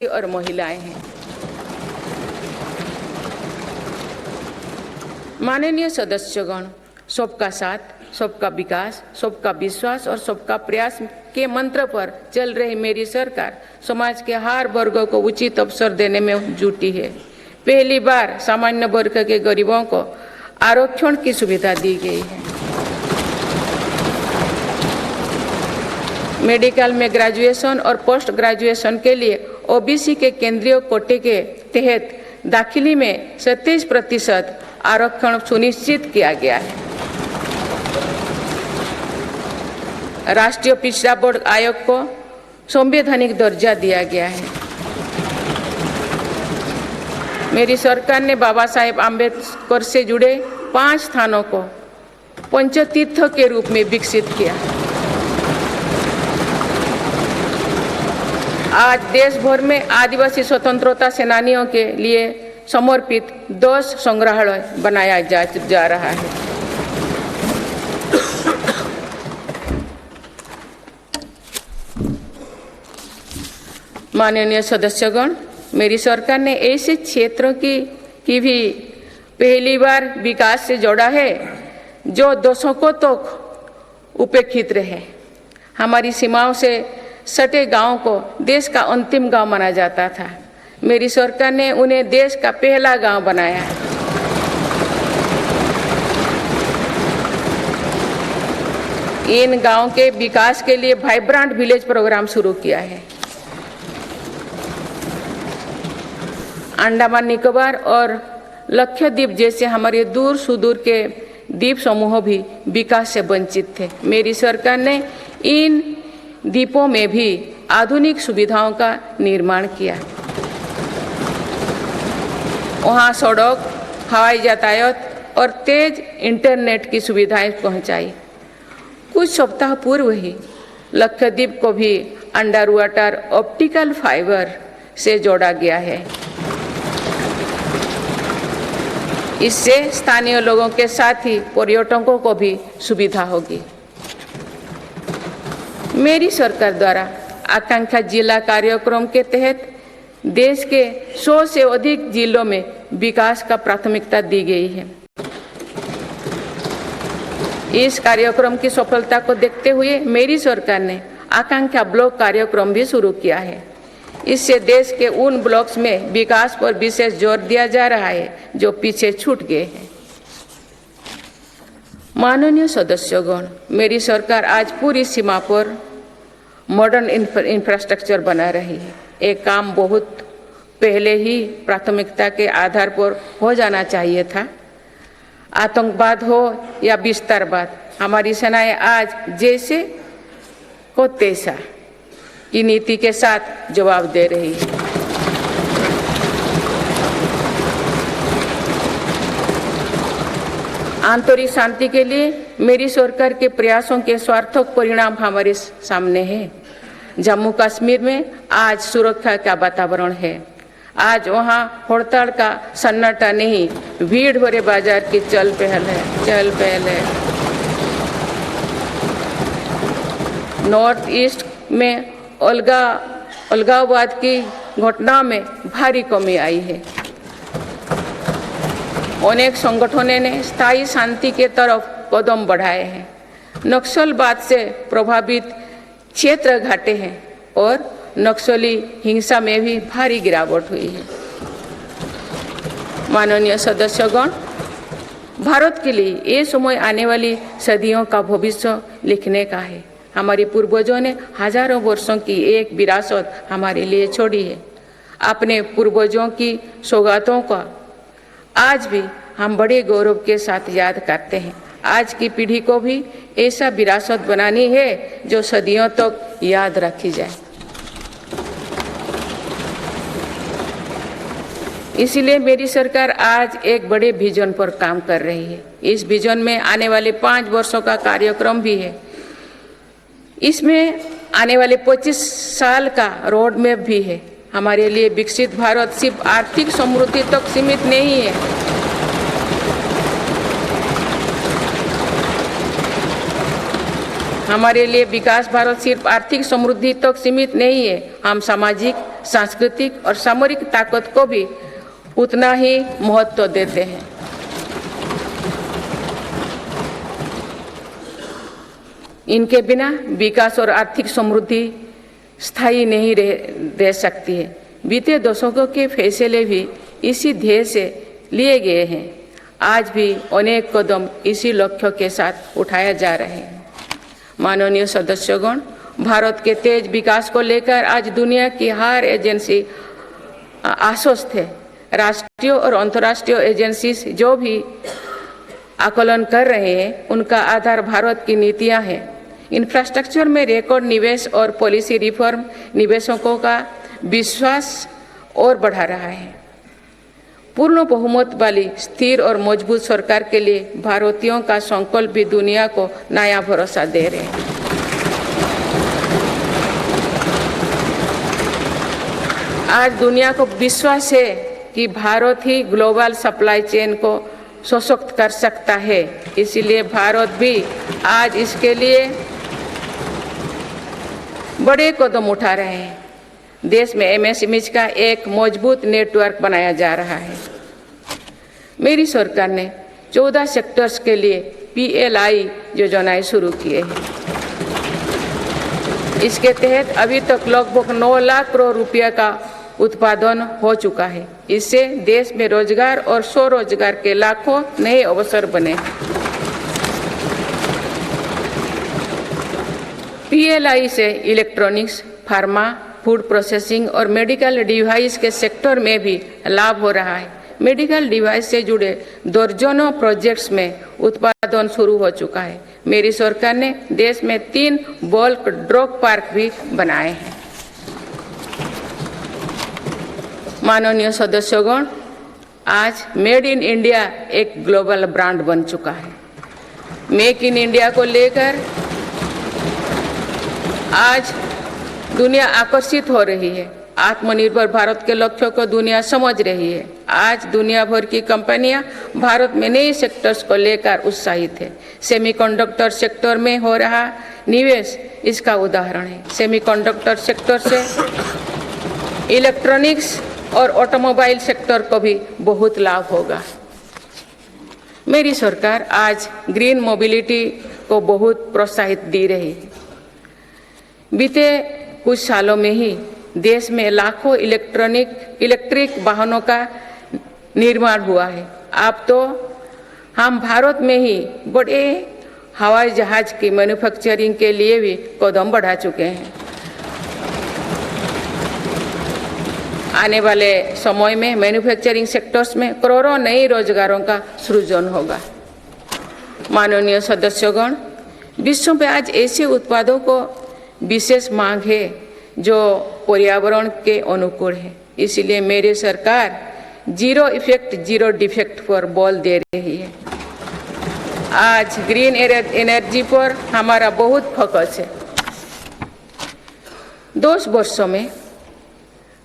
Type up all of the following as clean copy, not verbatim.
और महिलाएं हैं। माननीय सदस्यगण, सबका साथ, सबका विकास, सबका विश्वास और सबका प्रयास के मंत्र पर चल रही मेरी सरकार समाज के हर वर्ग को उचित अवसर देने में जुटी है। पहली बार सामान्य वर्ग के गरीबों को आरक्षण की सुविधा दी गई है। मेडिकल में ग्रेजुएशन और पोस्ट ग्रेजुएशन के लिए ओबीसी के केंद्रीय कोटे के तहत दाखिली में 37% आरक्षण सुनिश्चित किया गया है। राष्ट्रीय पिछड़ा बोर्ड आयोग को संवैधानिक दर्जा दिया गया है। मेरी सरकार ने बाबा साहेब आम्बेडकर से जुड़े 5 स्थानों को पंचतीर्थ के रूप में विकसित किया। आज देश भर में आदिवासी स्वतंत्रता सेनानियों के लिए समर्पित 10 संग्रहालय बनाया जा रहा है। माननीय सदस्यगण, मेरी सरकार ने ऐसे क्षेत्रों की भी पहली बार विकास से जोड़ा है जो दशकों तक उपेक्षित रहे। हमारी सीमाओं से सटे गांवों को देश का अंतिम गांव माना जाता था। मेरी सरकार ने उन्हें देश का पहला गांव बनाया है। इन गांवों के विकास के लिए वाइब्रेंट विलेज प्रोग्राम शुरू किया है। अंडमान निकोबार और लक्षद्वीप जैसे हमारे दूर सुदूर के द्वीप समूह भी विकास से वंचित थे। मेरी सरकार ने इन द्वीपों में भी आधुनिक सुविधाओं का निर्माण किया। वहाँ सड़क, हवाई यातायात और तेज इंटरनेट की सुविधाएं पहुंचाई। कुछ सप्ताह पूर्व ही लक्षद्वीप को भी अंडर वाटर ऑप्टिकल फाइबर से जोड़ा गया है। इससे स्थानीय लोगों के साथ ही पर्यटकों को भी सुविधा होगी। मेरी सरकार द्वारा आकांक्षा जिला कार्यक्रम के तहत देश के 100 से अधिक जिलों में विकास का प्राथमिकता दी गई है। इस कार्यक्रम की सफलता को देखते हुए मेरी सरकार ने आकांक्षा ब्लॉक कार्यक्रम भी शुरू किया है। इससे देश के उन ब्लॉक्स में विकास पर विशेष जोर दिया जा रहा है जो पीछे छूट गए हैं। माननीय सदस्यगण, मेरी सरकार आज पूरी सीमा पर मॉडर्न इंफ्रास्ट्रक्चर बना रही है। एक काम बहुत पहले ही प्राथमिकता के आधार पर हो जाना चाहिए था। आतंकवाद हो या विस्तारवाद, हमारी सेनाएं आज जैसे को तैसा की नीति के साथ जवाब दे रही है। आंतरिक शांति के लिए मेरी सरकार के प्रयासों के सार्थक परिणाम हमारे सामने हैं। जम्मू कश्मीर में आज सुरक्षा का वातावरण है। आज वहाँ हड़ताल का सन्नाटा नहीं, भीड़ भरे बाजार की चल पहल है। नॉर्थ ईस्ट में अलगाववाद की घटना में भारी कमी आई है। अनेक संगठनों ने स्थायी शांति के तरफ कदम बढ़ाए हैं। नक्सलवाद से प्रभावित क्षेत्र घटे हैं और नक्सली हिंसा में भी भारी गिरावट हुई है। माननीय सदस्यगण, भारत के लिए ये समय आने वाली सदियों का भविष्य लिखने का है। हमारे पूर्वजों ने हजारों वर्षों की एक विरासत हमारे लिए छोड़ी है। अपने पूर्वजों की सौगातों का आज भी हम बड़े गौरव के साथ याद करते हैं। आज की पीढ़ी को भी ऐसा विरासत बनानी है जो सदियों तक याद रखी जाए। इसलिए मेरी सरकार आज एक बड़े विजन पर काम कर रही है। इस विजन में आने वाले 5 वर्षों का कार्यक्रम भी है। इसमें आने वाले 25 साल का रोड मैप भी है। हमारे लिए विकसित भारत सिर्फ आर्थिक समृद्धि तक सीमित नहीं है। हमारे लिए विकास भारत सिर्फ आर्थिक समृद्धि तक सीमित नहीं है। हम सामाजिक, सांस्कृतिक और सामरिक ताकत को भी उतना ही महत्व देते हैं। इनके बिना विकास और आर्थिक समृद्धि स्थायी नहीं रह सकती है। बीते दशकों के फैसले भी इसी ध्येय से लिए गए हैं। आज भी अनेक कदम इसी लक्ष्य के साथ उठाया जा रहे हैं। माननीय सदस्यगण, भारत के तेज विकास को लेकर आज दुनिया की हर एजेंसी आश्वस्त है। राष्ट्रीय और अंतर्राष्ट्रीय एजेंसी जो भी आकलन कर रहे हैं, उनका आधार भारत की नीतियां हैं। इंफ्रास्ट्रक्चर में रिकॉर्ड निवेश और पॉलिसी रिफॉर्म निवेशकों का विश्वास और बढ़ा रहा है। पूर्ण बहुमत वाली स्थिर और मजबूत सरकार के लिए भारतीयों का संकल्प भी दुनिया को नया भरोसा दे रहे हैं। आज दुनिया को विश्वास है कि भारत ही ग्लोबल सप्लाई चेन को सशक्त कर सकता है। इसीलिए भारत भी आज इसके लिए बड़े कदम उठा रहे हैं। देश में एमएसएमई का एक मजबूत नेटवर्क बनाया जा रहा है। मेरी सरकार ने 14 सेक्टर्स के लिए PLI योजनाएं शुरू किए हैं। इसके तहत अभी तक लगभग 9 लाख करोड़ रुपया का उत्पादन हो चुका है। इससे देश में रोजगार और स्वरोजगार के लाखों नए अवसर बने। PLI से इलेक्ट्रॉनिक्स, फार्मा, फूड प्रोसेसिंग और मेडिकल डिवाइस के सेक्टर में भी लाभ हो रहा है। मेडिकल डिवाइस से जुड़े दर्जनों प्रोजेक्ट्स में उत्पादन शुरू हो चुका है। मेरी सरकार ने देश में 3 बल्क ड्रग पार्क भी बनाए हैं। माननीय सदस्यगण, आज मेड इन इंडिया एक ग्लोबल ब्रांड बन चुका है। मेक इन इंडिया को लेकर आज दुनिया आकर्षित हो रही है। आत्मनिर्भर भारत के लक्ष्यों को दुनिया समझ रही है। आज दुनिया भर की कंपनियां भारत में नए सेक्टर्स को लेकर उत्साहित है। सेमीकंडक्टर सेक्टर में हो रहा निवेश इसका उदाहरण है। सेमीकंडक्टर सेक्टर से इलेक्ट्रॉनिक्स और ऑटोमोबाइल सेक्टर को भी बहुत लाभ होगा। मेरी सरकार आज ग्रीन मोबिलिटी को बहुत प्रोत्साहित दे रही है। बीते कुछ सालों में ही देश में लाखों इलेक्ट्रिक वाहनों का निर्माण हुआ है। अब तो हम भारत में ही बड़े हवाई जहाज की मैन्युफैक्चरिंग के लिए भी कदम बढ़ा चुके हैं। आने वाले समय में मैन्युफैक्चरिंग सेक्टर्स में करोड़ों नए रोजगारों का सृजन होगा। माननीय सदस्यगण, विश्व में आज ऐसे उत्पादों को विशेष मांग है जो पर्यावरण के अनुकूल है। इसलिए मेरी सरकार जीरो इफेक्ट जीरो डिफेक्ट पर बल दे रही है। आज ग्रीन एनर्जी पर हमारा बहुत फोकस है। 10 वर्षों में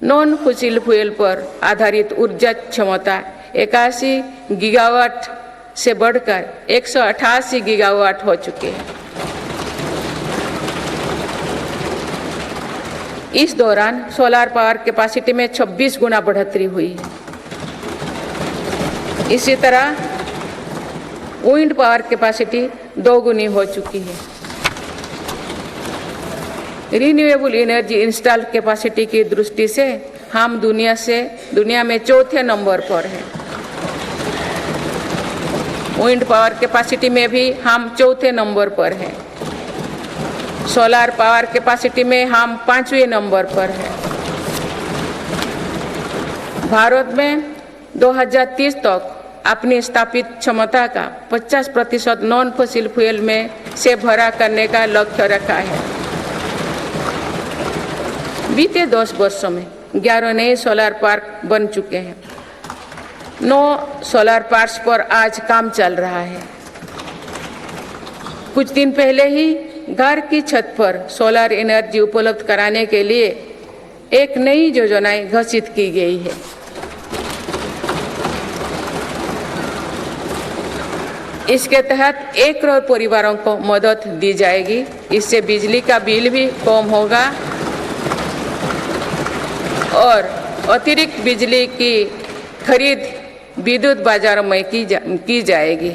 नॉन फॉसिल फ्यूल पर आधारित ऊर्जा क्षमता 81 गीगावाट से बढ़कर 188 गीगावाट हो चुकी है। इस दौरान सोलर पावर कैपेसिटी में 26 गुना बढ़ोतरी हुई है। इसी तरह विंड पावर कैपेसिटी 2 गुनी हो चुकी है। रिन्यूएबल एनर्जी इंस्टॉल कैपेसिटी की दृष्टि से हम दुनिया में 4थे नंबर पर हैं। विंड पावर कैपेसिटी में भी हम 4थे नंबर पर हैं। सोलर पावर कैपेसिटी में हम 5वें नंबर पर हैं। भारत में 2030 तक अपनी स्थापित क्षमता का 50% नॉन फॉसिल फ्यूल में से भरा करने का लक्ष्य रखा है। बीते 10 वर्षों में 11 नए सोलर पार्क बन चुके हैं। 9 सोलर पार्क्स पर आज काम चल रहा है। कुछ दिन पहले ही घर की छत पर सोलर एनर्जी उपलब्ध कराने के लिए एक नई योजना घोषित की गई है। इसके तहत 1 करोड़ परिवारों को मदद दी जाएगी। इससे बिजली का बिल भी कम होगा और अतिरिक्त बिजली की खरीद विद्युत बाजारों में की जाएगी।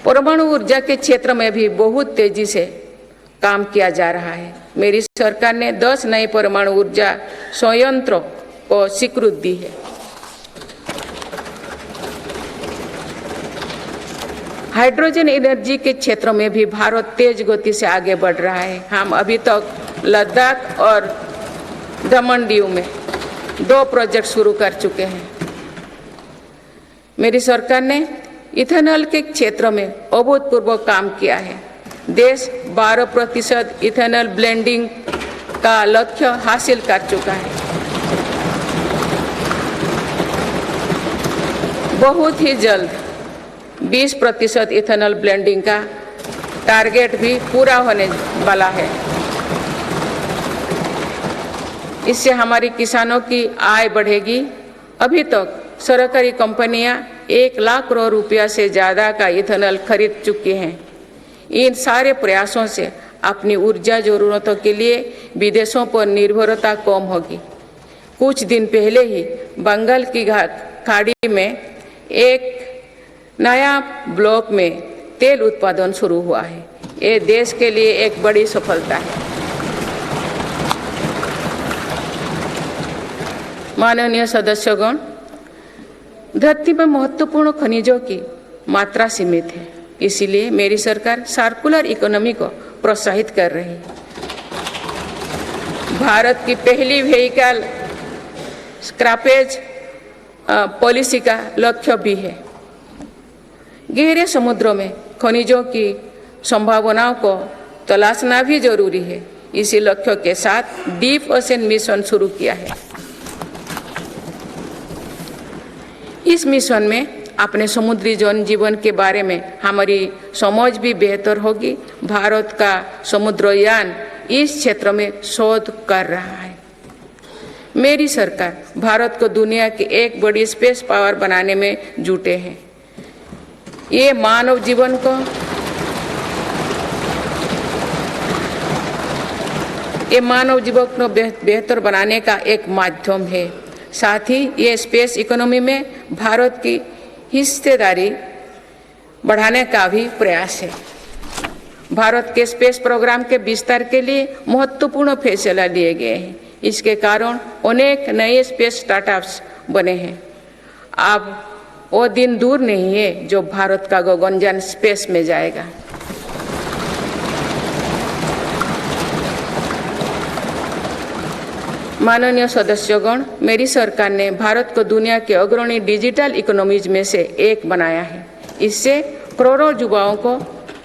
परमाणु ऊर्जा के क्षेत्र में भी बहुत तेजी से काम किया जा रहा है। मेरी सरकार ने 10 नए परमाणु ऊर्जा संयंत्रों को स्वीकृति दी है। हाइड्रोजन एनर्जी के क्षेत्र में भी भारत तेज गति से आगे बढ़ रहा है। हम अभी तक लद्दाख और दमन दीव में 2 प्रोजेक्ट शुरू कर चुके हैं। मेरी सरकार ने इथेनॉल के क्षेत्र में अभूतपूर्व काम किया है। देश 12% इथेनॉल ब्लेंडिंग का लक्ष्य हासिल कर चुका है। बहुत ही जल्द 20% इथेनॉल ब्लेंडिंग का टारगेट भी पूरा होने वाला है। इससे हमारे किसानों की आय बढ़ेगी। अभी तक सरकारी कंपनियां 1 लाख करोड़ रुपया से ज़्यादा का इथेनॉल खरीद चुकी हैं। इन सारे प्रयासों से अपनी ऊर्जा जरूरतों के लिए विदेशों पर निर्भरता कम होगी। कुछ दिन पहले ही बंगाल की खाड़ी में एक नया ब्लॉक में तेल उत्पादन शुरू हुआ है। ये देश के लिए एक बड़ी सफलता है। माननीय सदस्यगण, धरती में महत्वपूर्ण खनिजों की मात्रा सीमित है, इसीलिए मेरी सरकार सर्कुलर इकोनॉमी को प्रोत्साहित कर रही है। भारत की पहली व्हीकल स्क्रैपेज पॉलिसी का लक्ष्य भी है। गहरे समुद्रों में खनिजों की संभावनाओं को तलाशना भी जरूरी है। इसी लक्ष्य के साथ डीप ओशन मिशन शुरू किया है। इस मिशन में अपने समुद्री जीवन के बारे में हमारी समझ भी बेहतर होगी। भारत का समुद्रयान इस क्षेत्र में शोध कर रहा है। मेरी सरकार भारत को दुनिया की एक बड़ी स्पेस पावर बनाने में जुटे हैं। ये मानव जीवन को बेहतर बनाने का एक माध्यम है। साथ ही ये स्पेस इकोनॉमी में भारत की हिस्सेदारी बढ़ाने का भी प्रयास है। भारत के स्पेस प्रोग्राम के विस्तार के लिए महत्वपूर्ण फैसला लिए गए हैं। इसके कारण अनेक नए स्पेस स्टार्टअप्स बने हैं। अब वो दिन दूर नहीं है जो भारत का गगनयान स्पेस में जाएगा। माननीय सदस्यगण, मेरी सरकार ने भारत को दुनिया के अग्रणी डिजिटल इकोनॉमीज में से एक बनाया है। इससे करोड़ों युवाओं को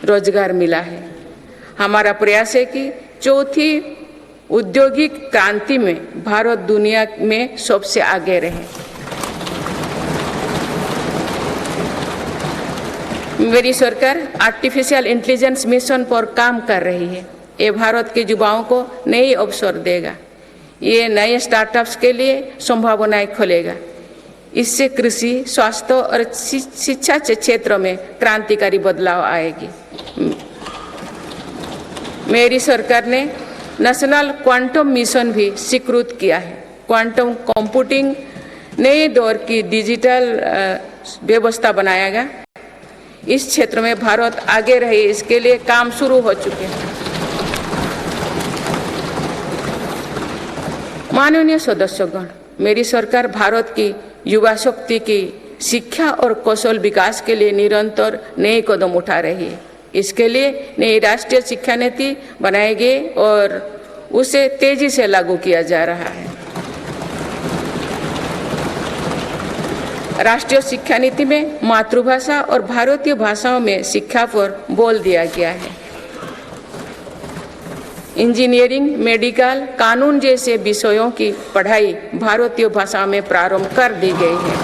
रोजगार मिला है। हमारा प्रयास है कि चौथी औद्योगिक क्रांति में भारत दुनिया में सबसे आगे रहे। मेरी सरकार आर्टिफिशियल इंटेलिजेंस मिशन पर काम कर रही है। ये भारत के युवाओं को नए अवसर देगा। ये नए स्टार्टअप्स के लिए संभावनाएं खोलेगा। इससे कृषि, स्वास्थ्य और शिक्षा के क्षेत्र में क्रांतिकारी बदलाव आएगी। मेरी सरकार ने नेशनल क्वांटम मिशन भी स्वीकृत किया है। क्वांटम कंप्यूटिंग नए दौर की डिजिटल व्यवस्था बनाएगा। इस क्षेत्र में भारत आगे रहे, इसके लिए काम शुरू हो चुके हैं। माननीय सदस्यगण, मेरी सरकार भारत की युवा शक्ति की शिक्षा और कौशल विकास के लिए निरंतर नए कदम उठा रही है। इसके लिए नई राष्ट्रीय शिक्षा नीति बनाई गई और उसे तेजी से लागू किया जा रहा है। राष्ट्रीय शिक्षा नीति में मातृभाषा और भारतीय भाषाओं में शिक्षा पर बल दिया गया है। इंजीनियरिंग, मेडिकल, कानून जैसे विषयों की पढ़ाई भारतीय भाषा में प्रारंभ कर दी गई है।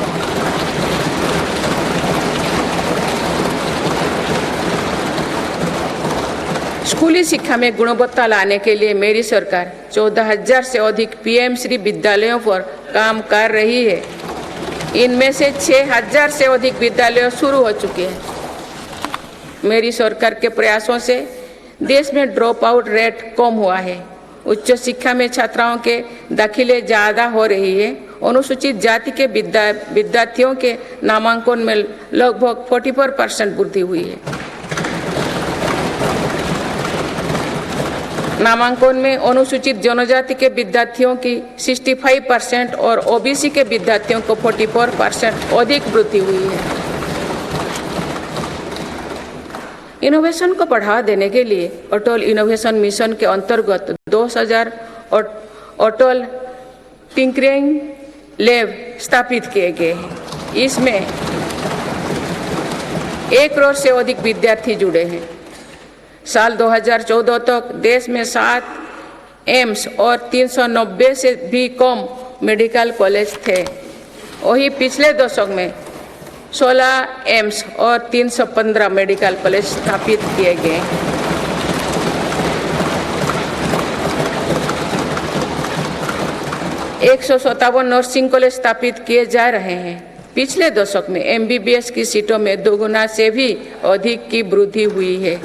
स्कूली शिक्षा में गुणवत्ता लाने के लिए मेरी सरकार 14,000 से अधिक पीएम श्री विद्यालयों पर काम कर रही है। इनमें से 6,000 से अधिक विद्यालय शुरू हो चुके हैं। मेरी सरकार के प्रयासों से देश में ड्रॉप आउट रेट कम हुआ है उच्च शिक्षा में छात्राओं के दाखिले ज़्यादा हो रही है। अनुसूचित जाति के विद्यार्थियों के नामांकन में लगभग 44% वृद्धि हुई है। नामांकन में अनुसूचित जनजाति के विद्यार्थियों की 65% और ओबीसी के विद्यार्थियों को 44% अधिक वृद्धि हुई है। इनोवेशन को बढ़ावा देने के लिए अटल इनोवेशन मिशन के अंतर्गत 2000 अटल टिंकरिंग लैब स्थापित किए गए हैं। इसमें 1 करोड़ से अधिक विद्यार्थी जुड़े हैं। साल 2014 तक देश में 7 एम्स और 390 से भी कम मेडिकल कॉलेज थे। वही पिछले दशक में 16 एम्स और 315 मेडिकल कॉलेज स्थापित किए गए। 157 नर्सिंग कॉलेज स्थापित किए जा रहे हैं। पिछले दशक में एमबीबीएस की सीटों में 2 गुना से भी अधिक की वृद्धि हुई है।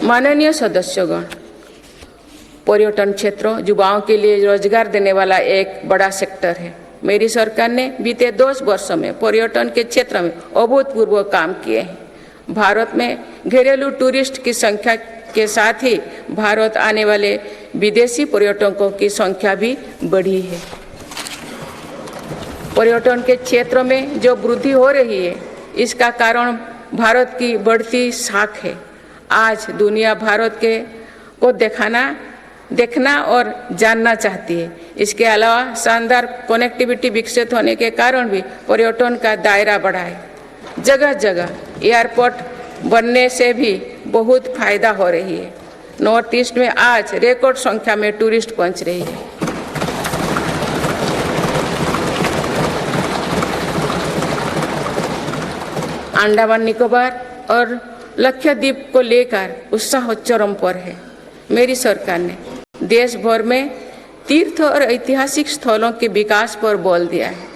माननीय सदस्यगण, पर्यटन क्षेत्र युवाओं के लिए रोजगार देने वाला एक बड़ा सेक्टर है। मेरी सरकार ने बीते 10 वर्षों में पर्यटन के क्षेत्र में अभूतपूर्व काम किए हैं। भारत में घरेलू टूरिस्ट की संख्या के साथ ही भारत आने वाले विदेशी पर्यटकों की संख्या भी बढ़ी है। पर्यटन के क्षेत्र में जो वृद्धि हो रही है, इसका कारण भारत की बढ़ती साख है। आज दुनिया भारत को देखना और जानना चाहती है। इसके अलावा शानदार कनेक्टिविटी विकसित होने के कारण भी पर्यटन का दायरा बढ़ा है। जगह जगह एयरपोर्ट बनने से भी बहुत फायदा हो रही है। नॉर्थ ईस्ट में आज रिकॉर्ड संख्या में टूरिस्ट पहुंच रही है। अंडमान निकोबार और लक्षद्वीप को लेकर उत्साह चरम पर है। मेरी सरकार ने देश भर में तीर्थ और ऐतिहासिक स्थलों के विकास पर बल दिया है।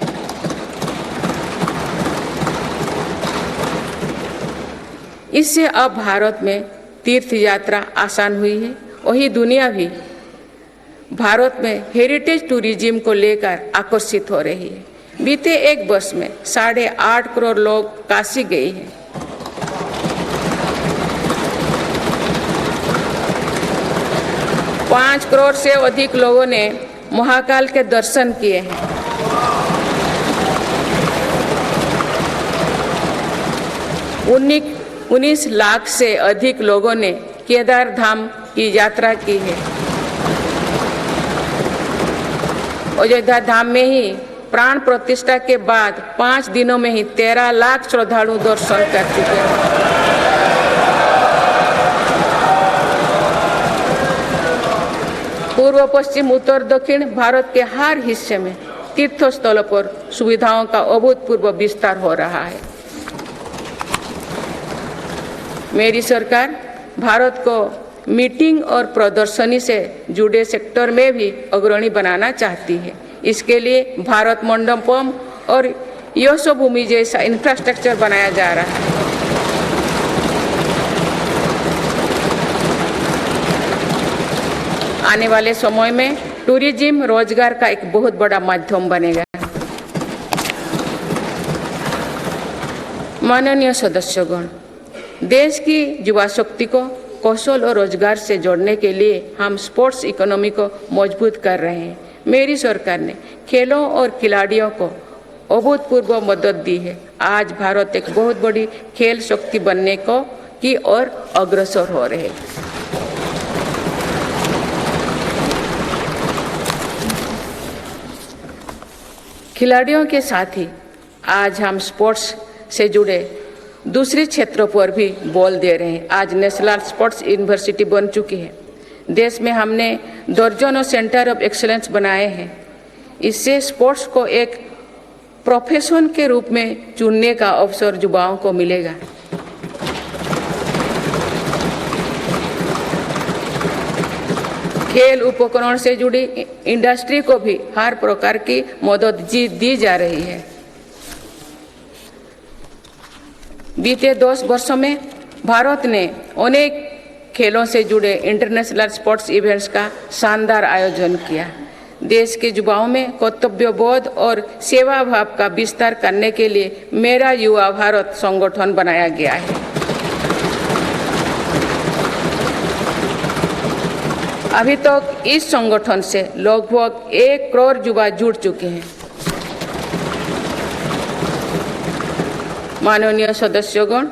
इससे अब भारत में तीर्थ यात्रा आसान हुई है। वही दुनिया भी भारत में हेरिटेज टूरिज्म को लेकर आकर्षित हो रही है। बीते 1 वर्ष में 8.5 करोड़ लोग काशी गए हैं। पाँच करोड़ से अधिक लोगों ने महाकाल के दर्शन किए हैं। उन्नीस लाख से अधिक लोगों ने केदार धाम की यात्रा की है। अयोध्या धाम में ही प्राण प्रतिष्ठा के बाद 5 दिनों में ही 13 लाख श्रद्धालु दर्शन कर चुके हैं। पूर्व पश्चिम उत्तर दक्षिण भारत के हर हिस्से में तीर्थ स्थलों पर सुविधाओं का अभूतपूर्व विस्तार हो रहा है। मेरी सरकार भारत को मीटिंग और प्रदर्शनी से जुड़े सेक्टर में भी अग्रणी बनाना चाहती है। इसके लिए भारत मंडपम और यशोभूमि जैसा इंफ्रास्ट्रक्चर बनाया जा रहा है। आने वाले समय में टूरिज्म रोजगार का एक बहुत बड़ा माध्यम बनेगा। माननीय सदस्यगण, देश की युवा शक्ति को कौशल और रोजगार से जोड़ने के लिए हम स्पोर्ट्स इकोनॉमी को मजबूत कर रहे हैं। मेरी सरकार ने खेलों और खिलाड़ियों को अभूतपूर्व मदद दी है। आज भारत एक बहुत बड़ी खेल शक्ति बनने की ओर अग्रसर हो रहे हैं। खिलाड़ियों के साथ ही आज हम स्पोर्ट्स से जुड़े दूसरे क्षेत्रों पर भी बल दे रहे हैं। आज नेशनल स्पोर्ट्स यूनिवर्सिटी बन चुकी है। देश में हमने दर्जनों सेंटर ऑफ एक्सीलेंस बनाए हैं। इससे स्पोर्ट्स को एक प्रोफेशन के रूप में चुनने का अवसर युवाओं को मिलेगा। खेल उपकरण से जुड़ी इंडस्ट्री को भी हर प्रकार की मदद दी जा रही है। बीते 10 वर्षों में भारत ने अनेक खेलों से जुड़े इंटरनेशनल स्पोर्ट्स इवेंट्स का शानदार आयोजन किया। देश के युवाओं में कर्तव्यबोध और सेवा भाव का विस्तार करने के लिए मेरा युवा भारत संगठन बनाया गया है। अभी तक इस संगठन से लगभग 1 करोड़ युवा जुड़ चुके हैं। माननीय सदस्यगण,